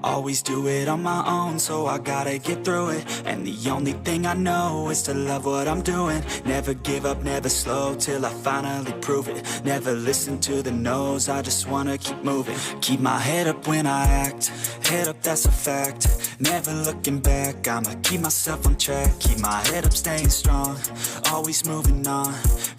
Always do it on my own, so I gotta get through it. And the only thing I know is to love what I'm doing. Never give up, never slow, till I finally prove it. Never listen to the no's, I just wanna keep moving. Keep my head up when I act, head up, that's a fact. Never looking back, I'ma keep myself on track. Keep my head up, staying strong, always moving on.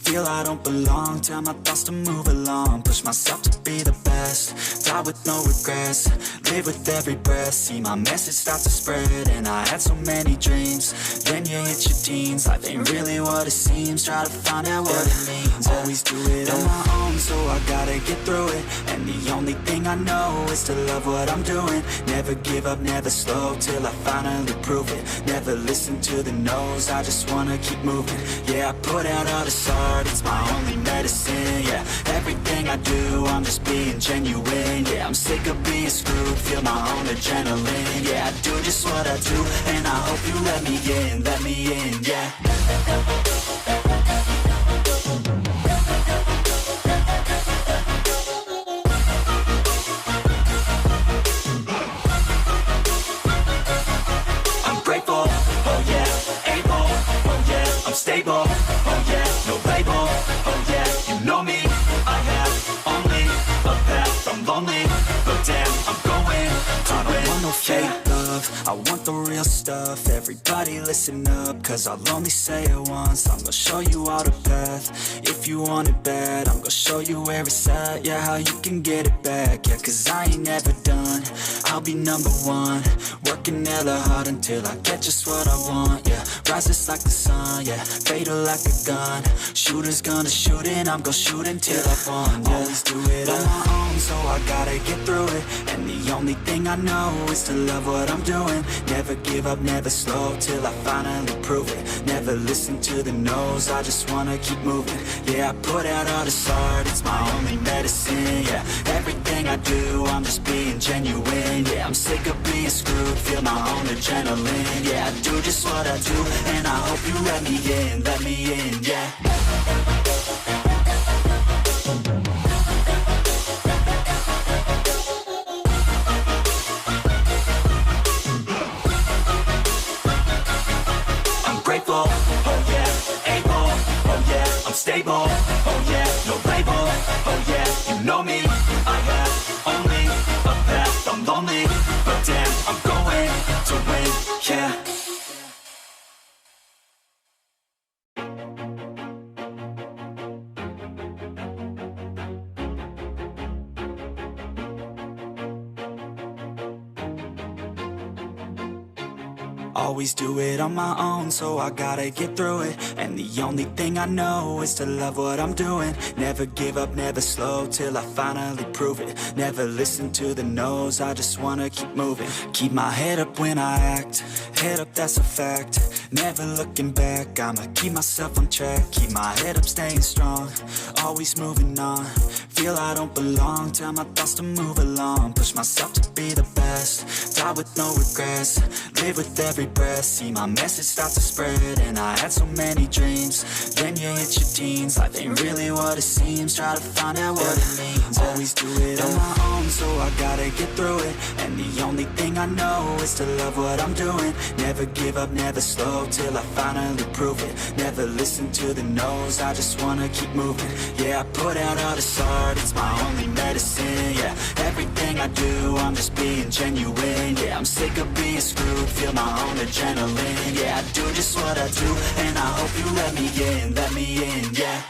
Feel I don't belong, tell my thoughts to move along. Push myself to be the best, die with no regrets. Live with every breath, see my message start to spread. And I had so many dreams, then you hit your teens. Life ain't really what it seems, try to find out what it means. Always do it on my own, so I gotta get through it. And the only thing I know is to love what I'm doing. Never give up, never slow, till I finally prove it. Never listen to the no's, I just wanna keep moving. Yeah, I put out all this art, it's my only medicine. Yeah, everything I do, I'm just being genuine. Yeah, I'm sick of being screwed, feel my own adrenaline. Yeah, I do just what I do, and I hope you let me in, yeah. Stable, oh yeah, no label, oh yeah, you know me. I have only a path, I'm lonely, but damn, I'm going to I don't want no fake love, I want the real stuff. Everybody listen up, cause I'll only say it once. I'm gonna show you all the path, if you want it bad. I'm gonna show you where it's at, yeah, how you can get it back. Yeah, cause I ain't never done, I'll be number one. Working hella hard until I get just what I want, yeah. Rises like the sun, yeah, fatal like a gun. Shooter's gonna shoot and I'm gonna shoot until I won, yeah. Always do it on my own, so I gotta get through it. And the only thing I know is to love what I'm doing. Never give up, never slow, till I finally prove it. Never listen to the no's, I just wanna keep moving. Yeah, I put out all this art, it's my only medicine. Yeah, everything I do, I'm just being genuine. Yeah, I'm sick of being screwed, feel my own adrenaline. Yeah, I do just what I do, and I hope you let me in, yeah. Oh yeah, able, oh yeah, I'm stable, oh yeah, no label, oh yeah, you know me. I have only a path, I'm lonely, but damn, I'm going to win, yeah. Always do it on my own, so I gotta get through it. And the only thing I know is to love what I'm doing. Never give up, never slow, till I finally prove it. Never listen to the no's, I just wanna keep moving. Keep my head up when I act, head up, that's a fact. Never looking back, I'ma keep myself on track. Keep my head up, staying strong, always moving on. Feel I don't belong, tell my thoughts to move along. Push myself to be the best, die with no regrets. Live with every breath, see my message start to spread. And I had so many dreams, then you hit your teens. Life ain't really what it seems, try to find out what it means. Always do it on my own, so I gotta get through it. And the only thing I know is to love what I'm doing. Never give up, never slow, till I finally prove it. Never listen to the no's, I just wanna keep moving. Yeah, I put out all this art, it's my only medicine. Yeah, everything I do, I'm just being genuine. Yeah, I'm sick of being screwed, feel my own adrenaline. Yeah, I do just what I do, and I hope you let me in, yeah.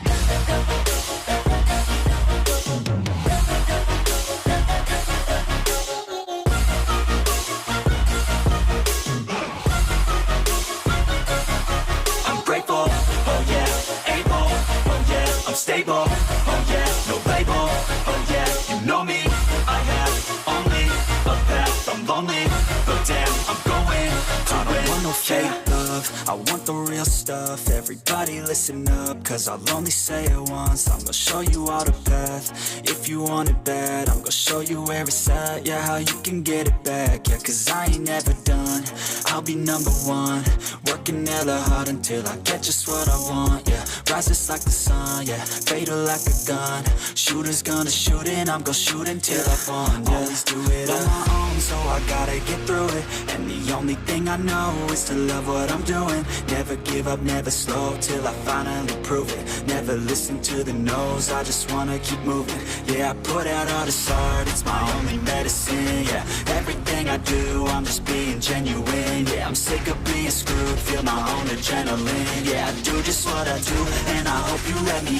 Stable, oh yeah, no label, oh yeah, you know me. I have only a path, I'm lonely, but damn, I'm going to win. I don't want no fake love, I want the real stuff. Everybody listen up, cause I'll only say it once. I'm gonna show you all the path, if you want it bad. I'm gonna show you where it's at, yeah, how you can get it back. Yeah, cause I ain't never done, I'll be number one. Working hella hard until I get just what I want, yeah. Rises like the sun, yeah. Fatal like a gun. Shooters gonna shoot and I'm gonna shoot until I fall, yeah. Always do it on my own, so I gotta get through it. And the only thing I know is to love what I'm doing. Never give up, never slow, till I finally prove it. Never listen to the no's, I just wanna keep moving. Yeah, I put out all this art, it's my only medicine, yeah. Everything I do, I'm just being genuine, yeah. I'm sick of being screwed, feel my own adrenaline, yeah. I do just what I do, and I hope you let me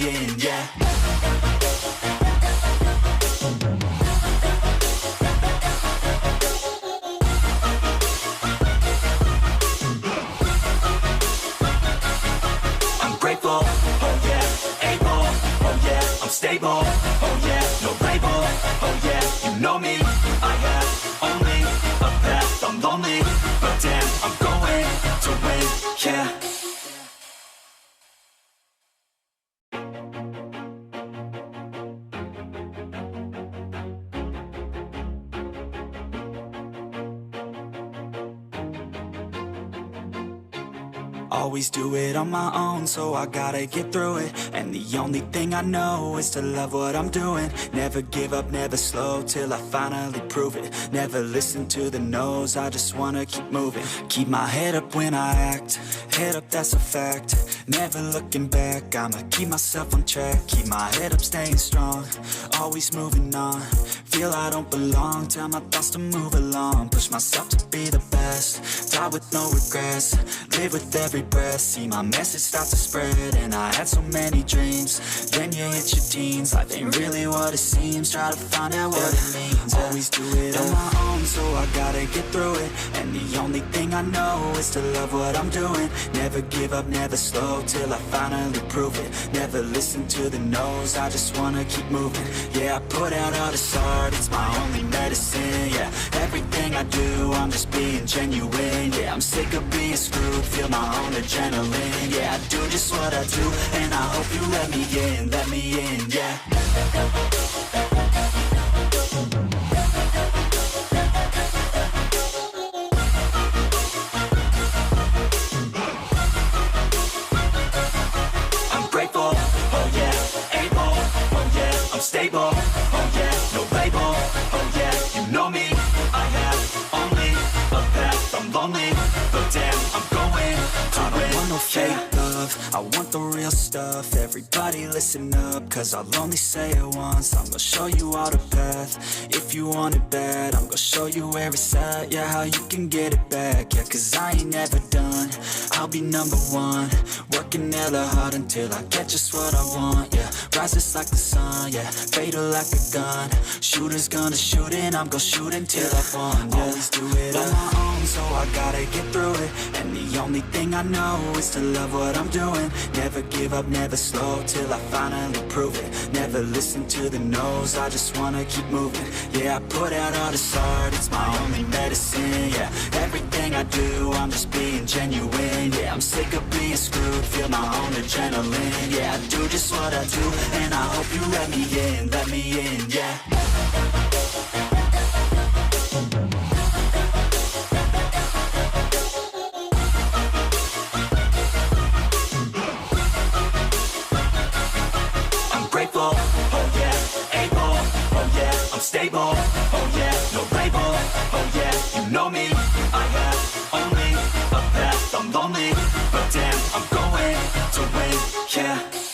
in, yeah. Stable, oh yeah, no label, oh yeah, you know me. I have only a path, I'm lonely, but damn, I'm going to win, yeah. Always do it on my own, so I gotta get through it. And the only thing I know is to love what I'm doing. Never give up, never slow, till I finally prove it. Never listen to the no's, I just wanna keep moving. Keep my head up when I act, head up, that's a fact. Never looking back, I'ma keep myself on track. Keep my head up, staying strong, always moving on. Feel I don't belong, tell my thoughts to move along. Push myself to be the best, die with no regrets. Live with every breath, see my message start to spread. And I had so many dreams, then you hit your teens. Life ain't really what it seems, try to find out what it means. Always do it on my own, so I gotta get through it. And the only thing I know is to love what I'm doing. Never give up, never slow, till I finally prove it. Never listen to the no's, I just wanna keep moving. Yeah, I put out all this art, it's my only medicine, yeah. Everything I do, I'm just being genuine, yeah. I'm sick of being screwed, feel my own adrenaline, yeah. I do just what I do, and I hope you let me in, yeah. Stable, oh yeah, no label, oh yeah, you know me. I have only a path, I'm lonely, but damn, I'm going to win. I don't want no fake love, I want the real stuff. Everybody listen up, cause I'll only say it once. I'm gonna show you all the path, if you want it bad. I'm gonna show you where it's at, yeah, how you can get it back. Yeah, cause I ain't never done, I'll be number one. Working hella hard until I get just what I want, yeah. Rises like the sun, yeah, fatal like a gun. Shooters gonna shoot and I'm gonna shoot until I fall, yeah. Always do it on my own, so I gotta get through it. And the only thing I know is to love what I'm doing. Never give up, never slow, till I finally prove it. Never listen to the no's, I just wanna keep moving. Yeah, I put out all this art, it's my only medicine, yeah. Everything I do, I'm just being genuine, yeah. I'm sick of being screwed, feel my own adrenaline, yeah. I do just what I do, and I hope you let me in, yeah. I'm grateful, oh yeah, able, oh yeah, I'm stable, oh yeah, no label, oh yeah, you know me. I have only a path, I'm lonely, but damn, I'm going to win, yeah.